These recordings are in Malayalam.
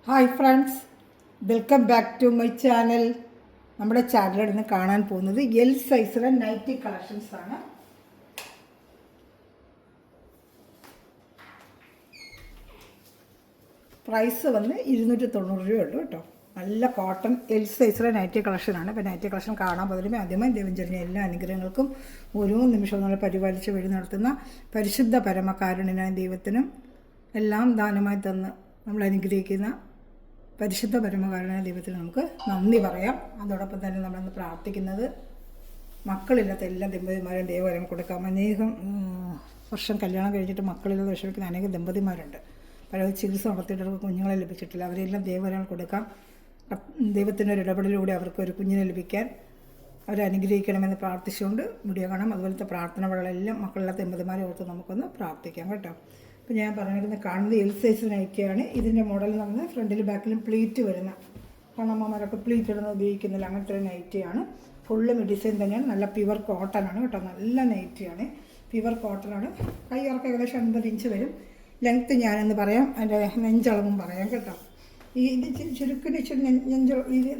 Hi friends, welcome back to my channel. നമ്മുടെ ചാനലിൽ നിന്ന് കാണാൻ പോകുന്നത് എൽ സൈസിലെ നൈറ്റി കളക്ഷൻസ് ആണ്. പ്രൈസ് വന്ന് 290 രൂപയുള്ളൂ കേട്ടോ. നല്ല കോട്ടൺ എൽ സൈസിലെ നൈറ്റി കളക്ഷനാണ്. ഇപ്പോൾ നൈറ്റി കളക്ഷൻ കാണാൻ പോലും ആദ്യമായി ദൈവം ചെറിയ എല്ലാ അനുഗ്രഹങ്ങൾക്കും ഓരോ നിമിഷവും നമ്മൾ പരിപാലിച്ച് വഴി നടത്തുന്ന പരിശുദ്ധ പരമകാരുണ്യനായ ദൈവത്തിനും എല്ലാം ദാനമായി തന്ന് നമ്മൾ അനുഗ്രഹിക്കുന്ന പരിശുദ്ധ പരമകാരുണ്യ ദൈവത്തിന് നമുക്ക് നന്ദി പറയാം. അതോടൊപ്പം തന്നെ നമ്മളന്ന് പ്രാർത്ഥിക്കുന്നത് മക്കളില്ലാത്ത എല്ലാ ദമ്പതിമാരും ദൈവവരം കൊടുക്കാം. അനേകം വർഷം കല്യാണം കഴിച്ചിട്ട് മക്കളില്ലാതെ വിഷമിക്കുന്ന അനേകം ദമ്പതിമാരുണ്ട്. പല ചികിത്സ നടത്തിയിട്ട് കുഞ്ഞുങ്ങളെ ലഭിച്ചിട്ടില്ല. അവരെല്ലാം ദൈവവരം കൊടുക്കാം. ദൈവത്തിൻ്റെ ഒരു ഇടപെടലിലൂടെ അവർക്ക് ഒരു കുഞ്ഞിനെ ലഭിക്കാൻ അവരെ അനുഗ്രഹിക്കണമെന്ന് പ്രാർത്ഥിച്ചുകൊണ്ട് വീഡിയോ കാണാം. അതുപോലത്തെ പ്രാർത്ഥനകളെല്ലാം മക്കളില്ലാത്ത ദമ്പതിമാരെ ഓർത്ത് നമുക്കൊന്ന് പ്രാർത്ഥിക്കാം കേട്ടോ. അപ്പോൾ ഞാൻ പറഞ്ഞിരുന്നത് കാണുന്നത് എൽ സൈസ് നൈറ്റിയാണ്. ഇതിൻ്റെ മോഡൽ എന്ന് പറഞ്ഞാൽ ഫ്രണ്ടിലും ബാക്കിലും പ്ലീറ്റ് വരുന്ന കണ്ണമ്മമാരൊക്കെ പ്ലീറ്റ് ഇടുന്ന ഉപയോഗിക്കുന്നില്ല, അങ്ങനത്തെ ഒരു നൈറ്റിയാണ്. ഫുള്ളും ഡിസൈൻ തന്നെയാണ്. നല്ല പ്യുവർ കോട്ടൺ ആണ് കേട്ടോ. നല്ല നൈറ്റിയാണ്, പ്യുവർ കോട്ടൺ ആണ്. കൈയിറക്കം ഏകദേശം 50 ഇഞ്ച് വരും. ലെങ്ത്ത് ഞാനെന്ന് പറയാം, അതിൻ്റെ നെഞ്ചളവും പറയാം കേട്ടോ. ഇത് ചുരുക്കിന് ഇച്ചിരി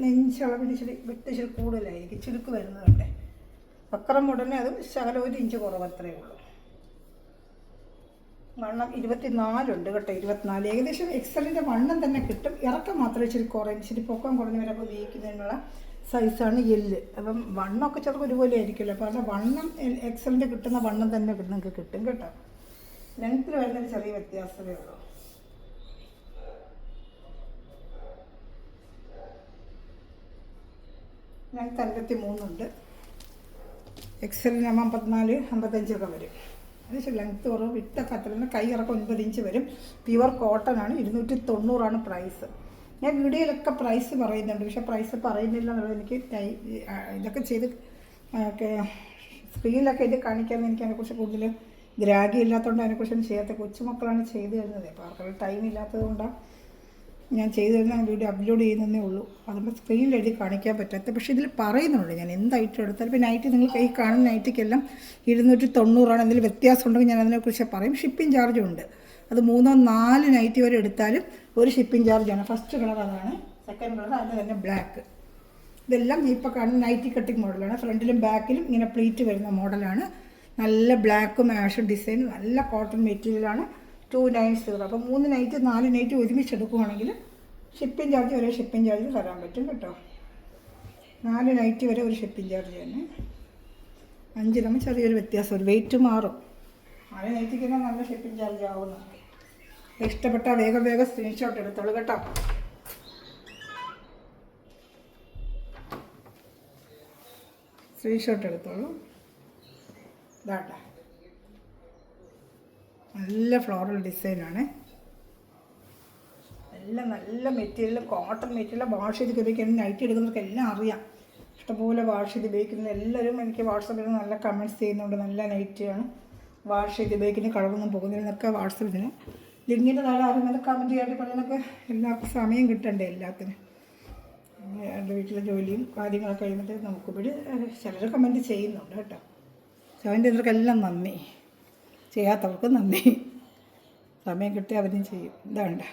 നെഞ്ചളവിന് ഇച്ചിരി വിട്ട് ഇച്ചിരി കൂടുതലായിരിക്കും, ചുരുക്ക് വരുന്നതുണ്ട്. വക്രം ഉടനെ അതും ശകലം 1 ഇഞ്ച് കുറവ് അത്രയേ ഉള്ളൂ. വണ്ണം 24 ഉണ്ട് കേട്ടോ. 24 ഏകദേശം എക്സലിൻ്റെ വണ്ണം തന്നെ കിട്ടും. ഇറക്കം മാത്രമേ ഇച്ചിരി കുറയും, ഇച്ചിരി പൊക്കം കുറഞ്ഞവരൊക്കെ ഉപയോഗിക്കുന്നതിനുള്ള സൈസാണ് എല്ല്. അപ്പം വണ്ണമൊക്കെ ചിലപ്പോൾ ഒരുപോലെ ആയിരിക്കുമല്ലോ. അപ്പോൾ അതിൻ്റെ വണ്ണം എക്സലിൻ്റെ കിട്ടുന്ന വണ്ണം തന്നെ നിങ്ങൾക്ക് കിട്ടും കേട്ടോ. ലെങ്ത്തിൽ വരുന്നൊരു ചെറിയ വ്യത്യാസമേ ഉള്ളൂ. ലെങ്ത്ത് 53 ഉണ്ട്. എക്സലിന് 54, 55 വരും. അത് ലെങ്ത്ത് കുറവ്, വിട്ടൊക്കെ അത്ര തന്നെ. കൈ ഇറക്കം 9 ഇഞ്ച് വരും. പ്യുവർ കോട്ടൺ ആണ്. 290 പ്രൈസ്. ഞാൻ വീഡിയോയിലൊക്കെ പ്രൈസ് പറയുന്നുണ്ട്, പക്ഷേ പ്രൈസ് പറയുന്നില്ല എന്നുള്ളത് എനിക്ക് ഇതൊക്കെ ചെയ്ത് സ്ക്രീനിലൊക്കെ ഇത് കാണിക്കാമെന്ന് എനിക്ക് അതിനെക്കുറിച്ച് കൂടുതൽ ഗ്രാഹ്യം ഇല്ലാത്തതുകൊണ്ട് അതിനെക്കുറിച്ചൊന്നും ചെയ്യാത്ത കൊച്ചുമക്കളാണ് ചെയ്തു തരുന്നത്. അപ്പോൾ അവർക്ക് ടൈം ഇല്ലാത്തത് കൊണ്ടാണ് ഞാൻ ചെയ്തു തരുന്ന വീഡിയോ അപ്ലോഡ് ചെയ്യുന്നതേ ഉള്ളൂ. അതുകൊണ്ട് സ്ക്രീനിൽ എഴുതി കാണിക്കാൻ പറ്റാത്ത, പക്ഷേ ഇതിൽ പറയുന്നുണ്ട് ഞാൻ എന്ത് ഐറ്റം എടുത്താലും. ഇപ്പോൾ നൈറ്റ് നിങ്ങൾ ഈ കാണുന്ന നൈറ്റിക്കെല്ലാം 290 എന്തെങ്കിലും വ്യത്യാസം ഉണ്ടെങ്കിൽ ഞാൻ അതിനെക്കുറിച്ച് പറയും. ഷിപ്പിംഗ് ചാർജും ഉണ്ട്. അത് 3-4 നൈറ്റി വരെ എടുത്താലും ഒരു ഷിപ്പിംഗ് ചാർജാണ്. ഫസ്റ്റ് കളർ അതാണ്, സെക്കൻഡ് കളർ അതിന് തന്നെ ബ്ലാക്ക്. ഇതെല്ലാം ഇപ്പോൾ കാണുന്ന നൈറ്റി കട്ടിങ് മോഡലാണ്. ഫ്രണ്ടിലും ബാക്കിലും ഇങ്ങനെ പ്ലീറ്റ് വരുന്ന മോഡലാണ്. നല്ല ബ്ലാക്കും ആഷും ഡിസൈൻ, നല്ല കോട്ടൺ മെറ്റീരിയലാണ്. 290. അപ്പോൾ 3 നൈറ്റ് 4 നൈറ്റ് ഒരുമിച്ച് എടുക്കുകയാണെങ്കിൽ ഷിപ്പിംഗ് ചാർജ് ഒരേ ഷിപ്പിംഗ് ചാർജ് തരാൻ പറ്റും കേട്ടോ. 4 നൈറ്റ് വരെ ഒരു ഷിപ്പിംഗ് ചാർജ് തന്നെ. 5 നമ്മൾ ചെറിയൊരു വ്യത്യാസം, ഒരു വെയിറ്റ് മാറും. 4 നൈറ്റിക്ക് തന്നെ നല്ല ഷിപ്പിംഗ് ചാർജ് ആവുന്നു. ഇഷ്ടപ്പെട്ട വേഗം സ്ക്രീൻഷോട്ട് എടുത്തോളൂ കേട്ടോ. സ്ക്രീൻഷോട്ട് എടുത്തോളൂ. ഇതാട്ടെ, നല്ല ഫ്ലോറൽ ഡിസൈനാണ്. എല്ലാം നല്ല മെറ്റീരിയൽ, കോട്ടൺ മെറ്റീരിയൽ. വാഷ് ചെയ്ത് ഉപയോഗിക്കുന്ന നൈറ്റി എടുക്കുന്നവർക്ക് എല്ലാം അറിയാം. ഇഷ്ടംപോലെ വാഷ് ചെയ്ത് ഉപയോഗിക്കുന്ന എല്ലാവരും എനിക്ക് വാട്സപ്പിൽ നല്ല കമൻറ്റ്സ് ചെയ്യുന്നുണ്ട്. നല്ല നൈറ്റിയാണ്, വാഷ് ചെയ്ത് ഉപയോഗിക്കുന്ന കളറൊന്നും പോകുന്നതിനൊക്കെ വാട്സപ്പിന് ലിങ്കിൻ്റെ താഴെ ആരും നല്ല കമൻറ്റ് ചെയ്യാണ്ട് പറയുന്നതൊക്കെ എല്ലാവർക്കും സമയം കിട്ടണ്ടേ എല്ലാത്തിനും. എൻ്റെ വീട്ടിലെ ജോലിയും കാര്യങ്ങളൊക്കെ കഴിയുമ്പോൾ നമുക്കിവിടെ ചിലർ കമൻറ്റ് ചെയ്യുന്നുണ്ട് കേട്ടോ. കമൻറ്റ് ചെയ്യുന്നവർക്കെല്ലാം നന്ദി, ചെയ്യാത്തവർക്ക് നന്ദി. സമയം കിട്ടി അവരും ചെയ്യും. ഇതാണ്ട്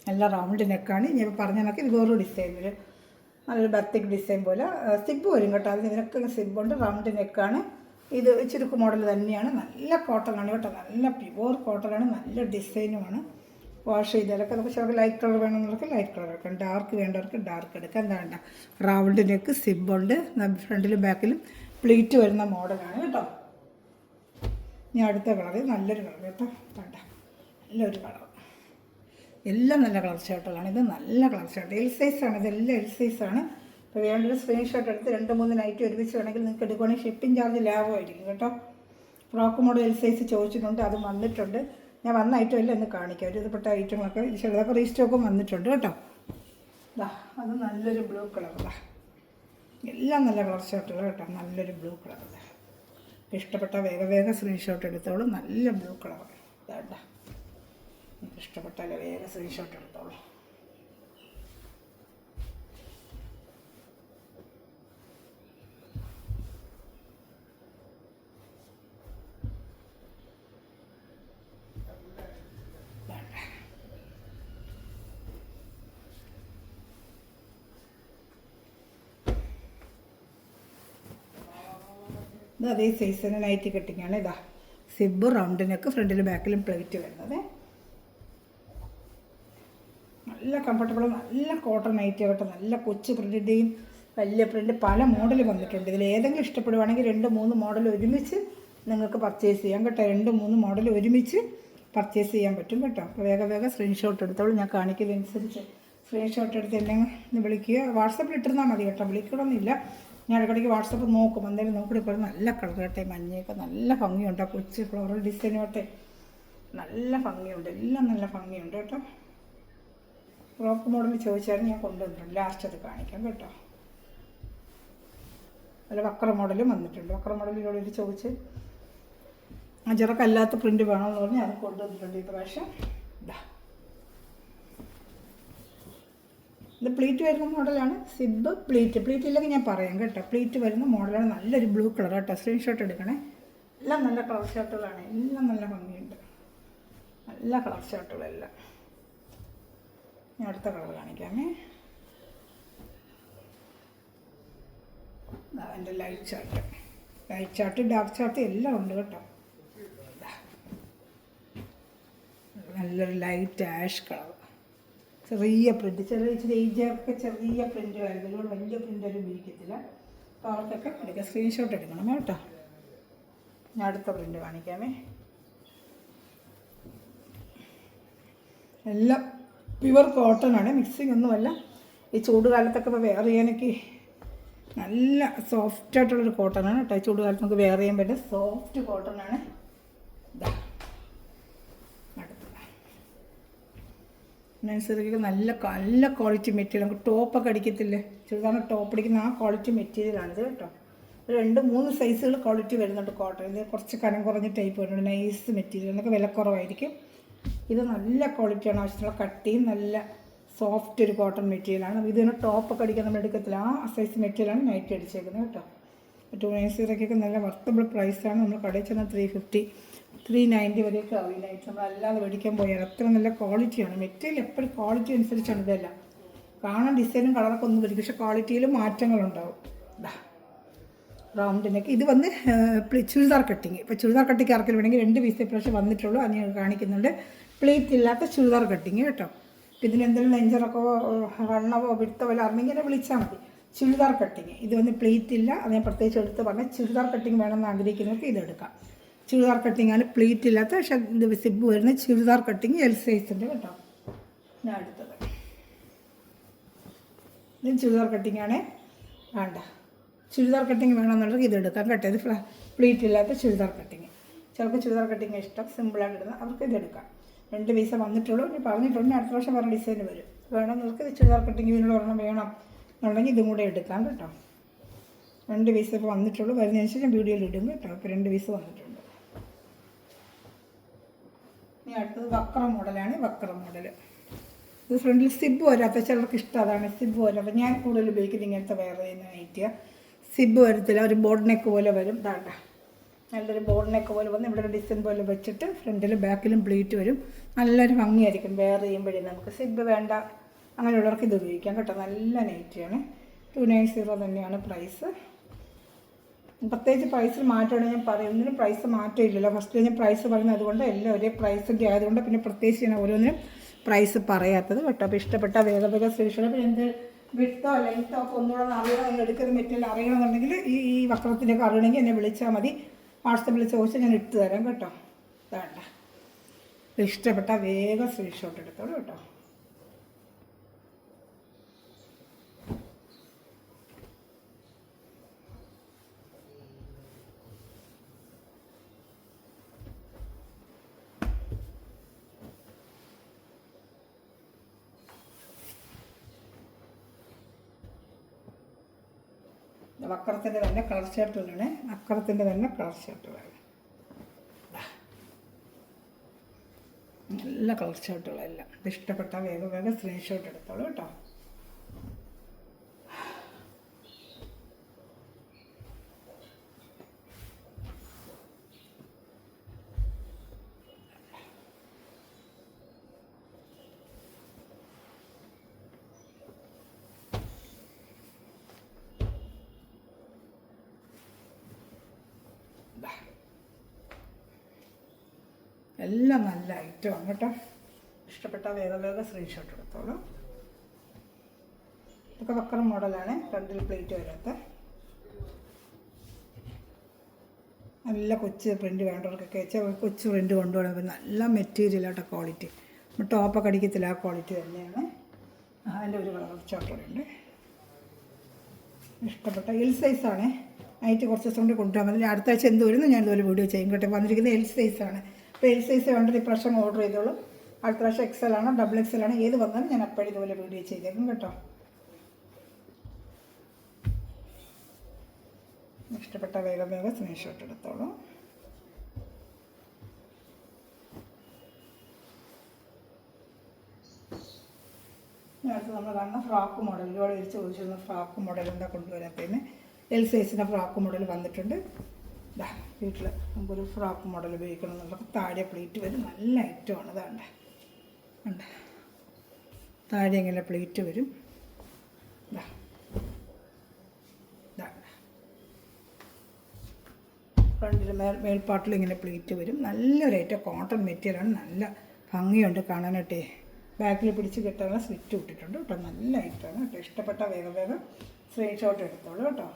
നല്ല റൗണ്ട് നെക്കാണ്. ഞാൻ പറഞ്ഞ കണക്ക് ഇത് വേറൊരു ഡിസൈനിൽ നല്ലൊരു ബത്തിക് ഡിസൈൻ പോലെ സിബ് വരും കേട്ടോ. അതിന് ഇതിനൊക്കെ സിബുണ്ട്. റൗണ്ട് നെക്കാണ്. ഇത് ചുരുക്ക് മോഡൽ തന്നെയാണ്. നല്ല കോട്ടണാണ് കേട്ടോ. നല്ല പ്യുവർ കോട്ടണാണ്. നല്ല ഡിസൈനുമാണ്. വാഷ് ചെയ്താലൊക്കെ നമുക്ക് ചിലർക്ക് ലൈറ്റ് കളർ വേണമെന്നുള്ളവർക്ക് ലൈറ്റ് കളർ എടുക്കാം, ഡാർക്ക് വേണ്ടവർക്ക് ഡാർക്ക് എടുക്കാം. എന്താ റൗണ്ട് നെക്ക്, സിബുണ്ട്. ഫ്രണ്ടിലും ബാക്കിലും പ്ലീറ്റ് വരുന്ന മോഡലാണ് കേട്ടോ. ഇനി അടുത്ത കളർ നല്ലൊരു കളർ കേട്ടോ. വേണ്ട, നല്ലൊരു കളർ. എല്ലാം നല്ല കളർ ഷർട്ടുകളാണ്. ഇത് നല്ല കളർ ഷർട്ട്, എൽ സൈസാണ്. ഇതെല്ലാം എൽ സൈസാണ്. ഇപ്പോൾ വേണ്ടൊരു സ്ക്രീൻഷോട്ട് എടുത്ത് 2-3 നൈറ്റ് ഒരുമിച്ച് വേണമെങ്കിൽ നിങ്ങൾക്ക് എടുക്കുകയാണെങ്കിൽ ഷിപ്പിംഗ് ചാർജ് ലാഭമായിരിക്കും കേട്ടോ. ഫ്രോക്ക് മോഡൽ എൽ സൈസ് ചോദിച്ചിട്ടുണ്ട്, അത് വന്നിട്ടുണ്ട്. ഞാൻ വന്ന ഐറ്റം എല്ലാം ഒന്ന് കാണിക്കാം. ഒരുവിധപ്പെട്ട ഐറ്റങ്ങളൊക്കെ ചിലതൊക്കെ റീസ്റ്റോക്കും വന്നിട്ടുണ്ട് കേട്ടോ. ഇതാ, അത് നല്ലൊരു ബ്ലൂ കളർ. എല്ലാം നല്ല കളർ ഷർട്ടുകൾ കേട്ടോ. നല്ലൊരു ബ്ലൂ കളർ. ഇഷ്ടപ്പെട്ട വേഗം സ്ക്രീൻഷോട്ട് എടുത്തോളൂ. നല്ല ബ്ലൂ കളർ. വേണ്ട, ഇഷ്ടപ്പെട്ടാൽ വേഗം സ്ക്രീൻഷോട്ട് എടുത്തോളൂ. ഇത് അതേ സൈസ് തന്നെ നൈറ്റി കട്ടിങ്ങാണ്. ഇതാ സിബ് റൗണ്ട് നെക്ക്, ഫ്രണ്ടിലും ബാക്കിലും പ്ലേറ്റ് വരുന്നത്. നല്ല കംഫർട്ടബിൾ, നല്ല കോട്ടൺ നൈറ്റി ആകട്ടെ. നല്ല കൊച്ചു പ്രിൻറ്റിൻ്റെയും വലിയ പ്രിൻ്റ് പല മോഡൽ വന്നിട്ടുണ്ട്. ഇതിൽ ഏതെങ്കിലും ഇഷ്ടപ്പെടുവാണെങ്കിൽ 2-3 മോഡൽ ഒരുമിച്ച് നിങ്ങൾക്ക് പർച്ചേസ് ചെയ്യാം കേട്ടോ. 2-3 മോഡൽ ഒരുമിച്ച് പർച്ചേസ് ചെയ്യാൻ പറ്റും കേട്ടോ. അപ്പോൾ വേഗം സ്ക്രീൻഷോട്ട് എടുത്തോളൂ. ഞാൻ കാണിക്കുന്നതനുസരിച്ച് സ്ക്രീൻഷോട്ട് എടുത്ത് എന്നെ വിളിക്കുക. വാട്സപ്പിൽ ഇട്ടിരുന്നാൽ മതി കേട്ടോ, വിളിക്കണമെന്നില്ല. ഞാൻ ഇടയ്ക്കിടയ്ക്ക് വാട്സപ്പ് നോക്കും, എന്തെങ്കിലും നോക്കിയിട്ട് ഇപ്പോൾ നല്ല കളർ കേട്ടെ. മഞ്ഞയൊക്കെ നല്ല ഭംഗിയുണ്ട്. ആ കൊച്ചു ഫ്ലോറൽ ഡിസൈനോട്ടെ നല്ല ഭംഗിയുണ്ട്. എല്ലാം നല്ല ഭംഗിയുണ്ട് കേട്ടോ. ഫ്രോക്ക് മോഡൽ ചോദിച്ചായിരുന്നു, ഞാൻ കൊണ്ടുവന്നിട്ടുണ്ട്. ലാസ്റ്റ് അത് കാണിക്കാം കേട്ടോ. അല്ല വക്ര മോഡലും വന്നിട്ടുണ്ട്. വക്ര മോഡലിലൂടെ ഇത് ചോദിച്ച് അജറക്കല്ലാത്ത പ്രിൻ്റ് വേണമെന്ന് പറഞ്ഞാൽ അത് കൊണ്ടുവന്നിട്ടുണ്ട് ഈ പ്രാവശ്യം. ഇത് പ്ലീറ്റ് വരുന്ന മോഡലാണ്. സിബ് പ്ലീറ്റ് ഇല്ലെങ്കിൽ ഞാൻ പറയാം കേട്ടോ. പ്ലീറ്റ് വരുന്ന മോഡലാണ്. നല്ലൊരു ബ്ലൂ കളർ കേട്ടോ. സ്ക്രീൻഷോട്ട് എടുക്കണേ. എല്ലാം നല്ല കളർ ഷർട്ടുകളാണ്. എല്ലാം നല്ല ഭംഗിയുണ്ട്. നല്ല കളർ ഷർട്ടുകളെല്ലാം. ഞാൻ അടുത്ത കളർ കാണിക്കാമേ. എൻ്റെ ലൈറ്റ് ചാർട്ട് ഡാർക്ക് ചാർട്ട് എല്ലാം ഉണ്ട് കേട്ടോ. നല്ലൊരു ലൈറ്റ് ആഷ് കളർ, ചെറിയ പ്രിൻ്റ്, ഇച്ചിരി ഏജൊക്കെ ചെറിയ പ്രിൻ്റുകളായിരുന്നു. ഇതിലൂടെ വലിയ പ്രിൻ്റൊന്നും ഉപയോഗിക്കത്തില്ല. അപ്പോൾ അവർക്കൊക്കെ എടുക്കുക. സ്ക്രീൻഷോട്ട് എടുക്കണം കേട്ടോ. ഞാൻ അടുത്ത പ്രിൻ്റ് കാണിക്കാമേ. എല്ലാം പ്യുവർ കോട്ടണാണ്, മിക്സിങ് ഒന്നുമല്ല. ഈ ചൂടുകാലത്തൊക്കെ ഇപ്പോൾ വെയർ ചെയ്യാനൊക്കെ നല്ല സോഫ്റ്റായിട്ടുള്ളൊരു കോട്ടണാണ് കേട്ടോ. ചൂടുകാലത്ത് നമുക്ക് വെയർ ചെയ്യാൻ പറ്റും സോഫ്റ്റ് കോട്ടണാണ്. ഇതാ നഴ്സറിക്ക് നല്ല ക്വാളിറ്റി മെറ്റീരിയൽ. നമുക്ക് ടോപ്പൊക്കെ അടിക്കത്തില്ലേ, ചുരിദാറിന് ടോപ്പ് അടിക്കുന്ന ആ ക്വാളിറ്റി മെറ്റീരിയലാണിത് കേട്ടോ. 2-3 സൈസുകൾ ക്വാളിറ്റി വരുന്നുണ്ട് കോട്ടൺ. ഇത് കുറച്ച് കനം കുറഞ്ഞ ടൈപ്പ് വരുന്നുണ്ട്. നൈസ് മെറ്റീരിയൽ, എന്നൊക്കെ വിലക്കുറവായിരിക്കും. ഇത് നല്ല ക്വാളിറ്റിയാണ്. ആവശ്യത്തിനുള്ള കട്ടിയും നല്ല സോഫ്റ്റ് ഒരു കോട്ടൺ മെറ്റീരിയലാണ്. ഇതിന് ടോപ്പൊക്കെ അടിക്കാൻ നമ്മൾ എടുക്കത്തില്ല, ആ സൈസ് മെറ്റീരിയലാണ് നൈറ്റ് അടിച്ചേക്കുന്നത് കേട്ടോ. 290 നല്ല വർത്തബിൾ പ്രൈസാണ്. നമ്മൾ കടയിൽ ചെന്നാൽ 350, 390 വരെയൊക്കെ ആവും ഈ നൈറ്റ്. നമ്മളല്ലാതെ മേടിക്കാൻ പോയാൽ അത്ര നല്ല ക്വാളിറ്റിയാണ്. മെറ്റീരിയൽ എപ്പോഴും ക്വാളിറ്റി അനുസരിച്ചാണ് ഇതെല്ലാം. കാണാൻ ഡിസൈനും കളറൊക്കെ ഒന്നും വരും, പക്ഷേ ക്വാളിറ്റിയിലും മാറ്റങ്ങളുണ്ടാവും. റൗണ്ടിനൊക്കെ ഇത് വന്ന് ചുരിദാർ കട്ടിങ്. ഇപ്പോൾ ചുരിദാർ കട്ടിങ് ആർക്കെങ്കിലും വേണമെങ്കിൽ 2 പീസ് ഇപ്രാവശ്യം വന്നിട്ടുള്ളൂ. അത് ഞാൻ കാണിക്കുന്നുണ്ട്. പ്ലേറ്റ് ഇല്ലാത്ത ചുരിദാർ കട്ടിങ് കേട്ടോ. ഇതിനെന്തെങ്കിലും നെഞ്ചറക്കോ വണ്ണവോ വിടുത്തോ വല്ല അറിഞ്ഞെങ്കിൽ വിളിച്ചാൽ മതി. ചുരിദാർ കട്ടിങ് ഇത് വന്ന് പ്ലേറ്റ് ഇല്ല, അത് ഞാൻ പ്രത്യേകിച്ച് എടുത്ത് പറഞ്ഞാൽ ചുരിദാർ കട്ടിങ് വേണമെന്ന് ആഗ്രഹിക്കുന്നവർക്ക് ഇതെടുക്കാം. ചുരിദാർ കട്ടിങ്ങാണ്, പ്ലേറ്റ് ഇല്ലാത്ത. പക്ഷേ ഇത് സിബ് വരുന്ന ചുരിദാർ കട്ടിങ് L സൈസിൻ്റെ കേട്ടോ. ഞാൻ അടുത്തത് ഇത് ചുരിദാർ കട്ടിങ്ങാണ്. വേണ്ട ചുരിദാർ കട്ടിങ് വേണമെന്നുണ്ടെങ്കിൽ ഇതെടുക്കാം കേട്ടോ. ഇത് പ്ലേറ്റ് ഇല്ലാത്ത ചുരിദാർ കട്ടിങ്. ചിലപ്പോൾ ചുരിദാർ കട്ടിങ് ഇഷ്ടം, സിമ്പിളായിട്ട് ഇടുന്ന അവർക്ക് ഇതെടുക്കാം. 2 പീസ വന്നിട്ടുള്ളൂ. ഇനി പറഞ്ഞിട്ടുണ്ട് അടുത്ത പ്രാവശ്യം വേറെ ഡിസൈൻ വരും. വേണം നിങ്ങൾക്ക് ചുരിദാർ കട്ടിങ് ഇതിനുള്ള ഒരെണ്ണം വേണം എന്നുണ്ടെങ്കിൽ ഇതും കൂടെ എടുക്കാം കേട്ടോ. 2 പീസ് ഇപ്പോൾ വന്നിട്ടുള്ളൂ. വരുന്നതിന് ശേഷം വീഡിയോയിൽ ഇടും കേട്ടോ. ഇപ്പോൾ 2 പീസ് വന്നിട്ടുണ്ട്. ഇനി അടുത്തത് വക്ര മോഡലാണ്. വക്ര മോഡൽ ഇത് ഫ്രണ്ടിൽ സിബ് വരാത്ത ചിലർക്ക് ഇഷ്ടം അതാണ്. സിബ് വരാത്ത ഞാൻ കൂടുതൽ ഉപയോഗിക്കുന്നത് ഇങ്ങനത്തെ വേറെ ചെയ്യുന്ന നൈറ്റിയാണ്. സിബ് വരത്തില്ല, ഒരു ബോർഡ് നെക്ക് പോലെ വരും. ദാണ്ട നല്ലൊരു ബോർഡ് നെക്ക് പോലെ വന്ന് ഇവിടെ ഒരു ഡിസൈൻ പോലെ വെച്ചിട്ട് ഫ്രണ്ടിലും ബാക്കിലും പ്ലീറ്റ് വരും. നല്ലൊരു ഭംഗിയായിരിക്കും വെയർ ചെയ്യുമ്പോഴേ. നമുക്ക് സിബ് വേണ്ട അങ്ങനെയുള്ളവർക്ക് ഇത് ഉപയോഗിക്കാം കേട്ടോ. നല്ല നൈറ്റിയാണ്. 290 തന്നെയാണ് പ്രൈസ്. പ്രത്യേകിച്ച് പ്രൈസിൽ മാറ്റമാണ് ഞാൻ പറയും. ഒന്നിനും പ്രൈസ് മാറ്റമില്ലല്ലോ. ഫസ്റ്റ് ഞാൻ പ്രൈസ് പറയുന്നത് അതുകൊണ്ട് എല്ലാം ഒരേ പ്രൈസിൻ്റെ ആയതുകൊണ്ട് പിന്നെ പ്രത്യേകിച്ച് ഞാൻ ഓരോന്നിനും പ്രൈസ് പറയാത്തത് കേട്ടോ. അപ്പോൾ ഇഷ്ടപ്പെട്ട വേഗം സ്പെഷ്യൽ എന്ത് വിട്ടോ ലെങ്ത്തോ ഒക്കെ ഒന്നുകൂടെ അറിയണം, എടുക്കുന്ന മെറ്റീരിയൽ അറിയണമെന്നുണ്ടെങ്കിൽ ഈ വസ്ത്രത്തിൻ്റെയൊക്കെ അറിയണമെങ്കിൽ എന്നെ വിളിച്ചാൽ മതി. വാട്സപ്പിൽ ചോദിച്ചാൽ ഞാൻ ഇട്ട് തരാം കേട്ടോ. വേണ്ട ഇഷ്ടപ്പെട്ട വേഗം സ്ക്രീൻഷോട്ട് എടുത്തോളൂ കേട്ടോ. വക്രത്തിൻ്റെ തന്നെ കളർ ഷർട്ടുകളാണ്. വക്രത്തിൻ്റെ തന്നെ കളർ ഷർട്ടുകളാണ്. നല്ല കളർ ഷർട്ടുകളെല്ലാം. ഇത് ഇഷ്ടപ്പെട്ട വേഗം സ്ക്രീൻഷോട്ട് എടുത്തോളൂ കേട്ടോ. എല്ലാം നല്ല ഐറ്റമാണ് കേട്ടോ. ഇഷ്ടപ്പെട്ട വേഗം സ്ക്രീൻഷോട്ട് എടുത്തോളൂ. ഇതൊക്കെ വക്രം മോഡലാണ്, ഫ്രണ്ടിൽ പ്ലേറ്റ് വരാത്ത നല്ല കൊച്ചു പ്രിൻ്റ് വേണ്ടവർക്കൊക്കെ വെച്ചാൽ കൊച്ചു പ്രിൻ്റ് കൊണ്ടുപോകണം. നല്ല മെറ്റീരിയലാട്ടോ, ക്വാളിറ്റി ടോപ്പൊക്കെ അടിക്കത്തില്ല, ആ ക്വാളിറ്റി തന്നെയാണ്. അതിൻ്റെ ഒരു കളർ ചോട്ടോടുണ്ട്. ഇഷ്ടപ്പെട്ട എൽ സൈസാണ്. നൈറ്റ് കുറച്ച് ദിവസം കൊണ്ട് കൊണ്ടുപോകാൻ മതി. അടുത്ത ആഴ്ച എന്ത് വരുന്നു ഞാൻ ഇതുപോലെ വീഡിയോ ചെയ്യും കേട്ടോ. വന്നിരിക്കുന്നത് എൽ സൈസാണ്. അപ്പോൾ എൽ സൈസ് വേണ്ടത് ഇപ്രാവശ്യം ഓർഡർ ചെയ്തോളൂ. അടുത്ത പ്രാവശ്യം XL ആണോ XXL ആണോ ഏത് വന്നാലും ഞാൻ അപ്പോഴും ഇതുപോലെ വീഡിയോ ചെയ്തേക്കും കേട്ടോ. ഇഷ്ടപ്പെട്ട വേഗം സ്ക്രീൻഷോട്ട് എടുത്തോളൂ. അടുത്ത് നമ്മൾ കാണുന്ന ഫ്രോക്ക് മോഡൽ, ഒരുപാട് പേര് ചോദിച്ചിരുന്ന ഫ്രോക്ക് മോഡൽ എന്താ കൊണ്ടുവരാത്തതിന് എൽ സൈസിൻ്റെ ഫ്രോക്ക് മോഡൽ വന്നിട്ടുണ്ട്. വീട്ടിൽ നമുക്കൊരു ഫ്രോക്ക് മോഡൽ ഉപയോഗിക്കണം എന്നുള്ള താഴെ പ്ലേറ്റ് വരും. നല്ല ഐറ്റമാണ്. ഇതാണ്ട് ഉണ്ട്, താഴെ ഇങ്ങനെ പ്ലേറ്റ് വരും. ഫ്രണ്ടിൽ മേൽപ്പാട്ടിൽ ഇങ്ങനെ പ്ലേറ്റ് വരും. നല്ലൊരു ഐറ്റം കോട്ടൺ മെറ്റീരിയലാണ്. നല്ല ഭംഗിയുണ്ട് കാണാനായിട്ടേ. ബാക്കിൽ പിടിച്ച് കെട്ടാനുള്ള സ്ലിറ്റ് ഇട്ടിട്ടുണ്ട് കേട്ടോ. നല്ല ഐറ്റമാണ് കേട്ടോ. ഇഷ്ടപ്പെട്ട വേഗം സ്ക്രീൻഷോട്ട് എടുത്തോളൂ കേട്ടോ.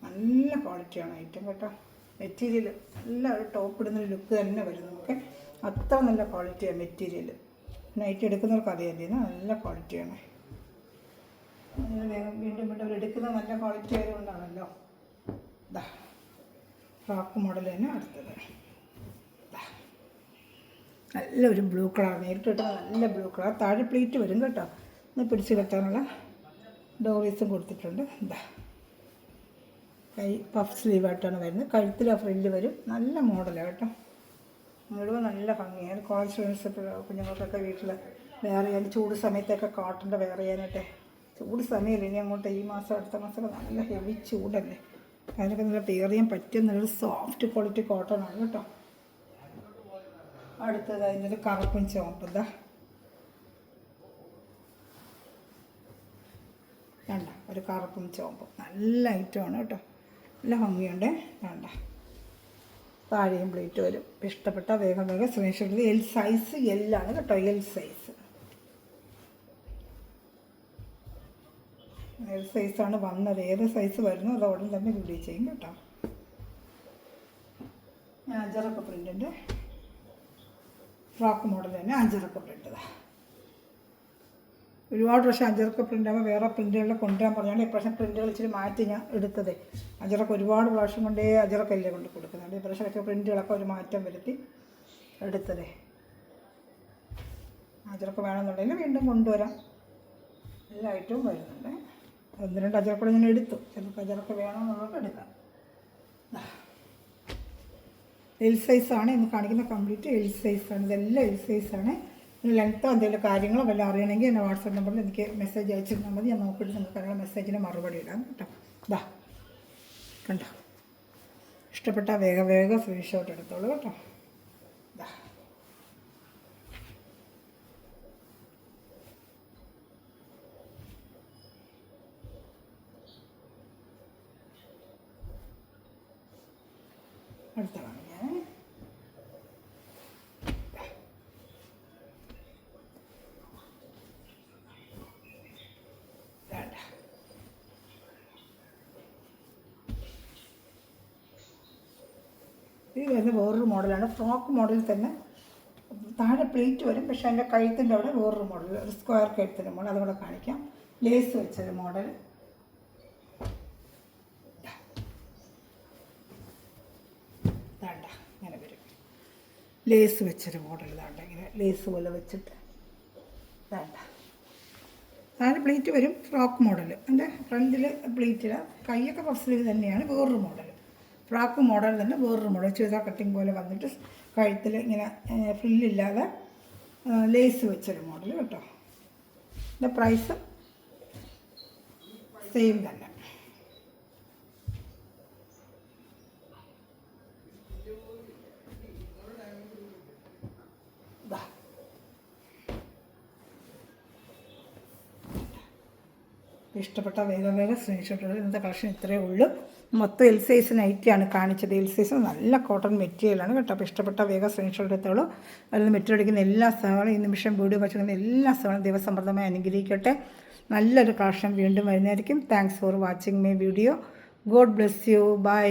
നല്ല ക്വാളിറ്റിയാണ് ഐറ്റം കേട്ടോ. മെറ്റീരിയൽ നല്ല ഒരു ടോപ്പ് ഇടുന്നൊരു ലുക്ക് തന്നെ വരും നമുക്ക്. അത്ര നല്ല ക്വാളിറ്റിയാണ് മെറ്റീരിയൽ. നൈറ്റ് എടുക്കുന്നവർക്ക് അറിയാൻ ചെയ്യുന്നത് നല്ല ക്വാളിറ്റിയാണ്. വീണ്ടും അവർ എടുക്കുന്നത് നല്ല ക്വാളിറ്റി ആയതുകൊണ്ടാണല്ലോ. ഫ്രോക്ക് മോഡൽ തന്നെ അടുത്തത്. നല്ലൊരു ബ്ലൂ കളർ, നേരിട്ട് കിട്ടുന്ന നല്ല ബ്ലൂ കളർ. താഴെ പ്ലേറ്റ് വരും കേട്ടോ. ഒന്ന് പിടിച്ച് കെട്ടാനുള്ള ഡോറീസും കൊടുത്തിട്ടുണ്ട്. കൈ പഫ് സ്ലീവായിട്ടാണ് വരുന്നത്. കഴുത്തിൽ ആ ഫ്രില്ല് വരും. നല്ല മോഡലാണ് കേട്ടോ. മുഴുവൻ നല്ല ഭംഗിയാണ്. കോളേജ് സ്റ്റുഡൻസ് കുഞ്ഞുങ്ങൾക്കൊക്കെ വീട്ടിൽ വെയർ ചെയ്യാൻ, ചൂട് സമയത്തൊക്കെ കോട്ടൻ്റെ വെയർ ചെയ്യാനായിട്ട്. ചൂട് സമയമില്ല ഇനി അങ്ങോട്ട്, ഈ മാസം അടുത്ത മാസമൊക്കെ നല്ല ഹെവി ചൂടല്ലേ. അതിനൊക്കെ നല്ല വെയർ ചെയ്യാൻ പറ്റിയ നല്ലൊരു സോഫ്റ്റ് ക്വാളിറ്റി കോട്ടൺ ആണ് കേട്ടോ. അടുത്തത് അതിൻ്റെ ഒരു കറുപ്പും ചുവപ്പും വേണ്ട, ഒരു കറുപ്പും ചുവപ്പും നല്ല ഐറ്റമാണ് കേട്ടോ. നല്ല ഭംഗിയുണ്ട്. വേണ്ട, താഴെയും പ്ലേറ്റ് വരും. ഇഷ്ടപ്പെട്ട വേഗം സ്ക്രീൻഷോട്ട്. എൽ സൈസ് എല്ലാണ് കേട്ടോ. എൽ സൈസാണ് വന്നത്. ഏത് സൈസ് വരുന്നു അത് ഉടൻ തന്നെ വീഡിയോ ചെയ്യും കേട്ടോ. അഞ്ചറൊക്കെ പ്രിൻ്റിൻ്റെ ഫ്രോക്ക് മോഡൽ തന്നെ അഞ്ചറൊക്കെ പ്രിൻ്റ്. ഒരുപാട് പ്രാവശ്യം അഞ്ചറൊക്കെ പ്രിൻ്റ് ആകുമ്പോൾ വേറെ പ്രിൻ്റുകളിൽ കൊണ്ടുവരാൻ പറഞ്ഞാൽ ഇപ്രാവശ്യം പ്രിൻ്റുകൾ ഇച്ചിരി മാറ്റി ഞാൻ എടുത്തത്. അഞ്ചറൊക്കെ ഒരുപാട് പ്രാവശ്യം കൊണ്ടേ അഞ്ചറൊക്കെയല്ലേ കൊണ്ട് കൊടുക്കുന്നുണ്ട്. ഇപ്രാവശ്യമൊക്കെ പ്രിൻ്റുകളൊക്കെ ഒരു മാറ്റം വരുത്തി എടുത്തതേ. അഞ്ചറൊക്കെ വേണമെന്നുണ്ടെങ്കിൽ വീണ്ടും കൊണ്ടുവരാം. എല്ലാ ഐറ്റവും വരുന്നുണ്ട്. ഒന്ന് രണ്ട് അജറക്കൂടെ ഞാൻ എടുത്തു. ചിലപ്പോൾ അജറൊക്കെ വേണമെന്നുള്ളതൊക്കെ എടുക്കാം. എൽ സൈസാണ് ഇന്ന് കാണിക്കുന്ന. കംപ്ലീറ്റ് എൽ സൈസാണ്. ഇതെല്ലാം എൽ സൈസാണ്. ലെങ്ത്തോ എന്തെങ്കിലും കാര്യങ്ങളോ വല്ലതും അറിയണമെങ്കിൽ എൻ്റെ വാട്സാപ്പ് നമ്പറിൽ എനിക്ക് മെസ്സേജ് അയച്ചിരുന്നാൽ മതി. ഞാൻ നോക്കിയിട്ട് നിങ്ങൾക്ക് അതിനുള്ള മെസ്സേജിന് മറുപടി ഇടാം കേട്ടോ. കണ്ടോ, ഇഷ്ടപ്പെട്ട വേഗം സ്ക്രീൻഷോട്ട് എടുത്തോളൂ കേട്ടോ. അടുത്ത കാണാം ഞാൻ. ഇത് വരുന്ന വേറൊരു മോഡലാണ്. ഫ്രോക്ക് മോഡലിൽ തന്നെ താഴെ പ്ലേറ്റ് വരും. പക്ഷേ അതിൻ്റെ കഴുത്തിൻ്റെ അവിടെ വേറൊരു മോഡൽ, ഒരു സ്ക്വയർ കഴുത്തിൻ്റെ മോഡൽ. അതുകൂടെ കാണിക്കാം. ലേസ് വെച്ചൊരു മോഡൽ. ഇങ്ങനെ വരും. ലേസ് വെച്ചൊരു മോഡൽ. ഇതാണ്ട ഇങ്ങനെ ലേസ് പോലെ വെച്ചിട്ട് ഇതാണ്ട. താഴെ പ്ലേറ്റ് വരും. Frock model. എൻ്റെ ഫ്രണ്ടിൽ പ്ലേറ്റിൽ കൈയൊക്കെ പഫ് സ്ലീവ് തന്നെയാണ്. വേറൊരു മോഡൽ ഫ്രോക്ക് മോഡൽ തന്നെ വേറൊരു മോഡൽ. ചുരിദാർ കട്ടിങ് പോലെ വന്നിട്ട് കഴുത്തിൽ ഇങ്ങനെ ഫ്രില്ലില്ലാതെ ലേസ് വെച്ചൊരു മോഡൽ കേട്ടോ. ഇതിൻ്റെ പ്രൈസ് സെയിം തന്നെ. ഇഷ്ടപ്പെട്ട വേഗം സ്ക്രീൻഷോട്ട് എടുക്കുക. ഇന്നത്തെ കളക്ഷൻ ഇത്രയേ ഉള്ളൂ. മൊത്തം എൽ സൈസ് നൈറ്റിയാണ് കാണിച്ചത്. എൽ സൈസ് നല്ല കോട്ടൺ മെറ്റീരിയലാണ് കേട്ടോ. അപ്പോൾ ഇഷ്ടപ്പെട്ട വേഗം സ്ക്രീൻഷോട്ട് എടുത്തോളൂ. അതിൽ മെറ്റീരിയൽ അടിക്കുന്ന എല്ലാ സഹകളും ഈ നിമിഷം വീഡിയോ വച്ചിരിക്കുന്ന എല്ലാ സഹകളും ദൈവസമൃദ്ധമായി അനുഗ്രഹിക്കട്ടെ. നല്ലൊരു കളക്ഷൻ വീണ്ടും വരുന്നതായിരിക്കും. Thanks for watching my video. God bless you. By.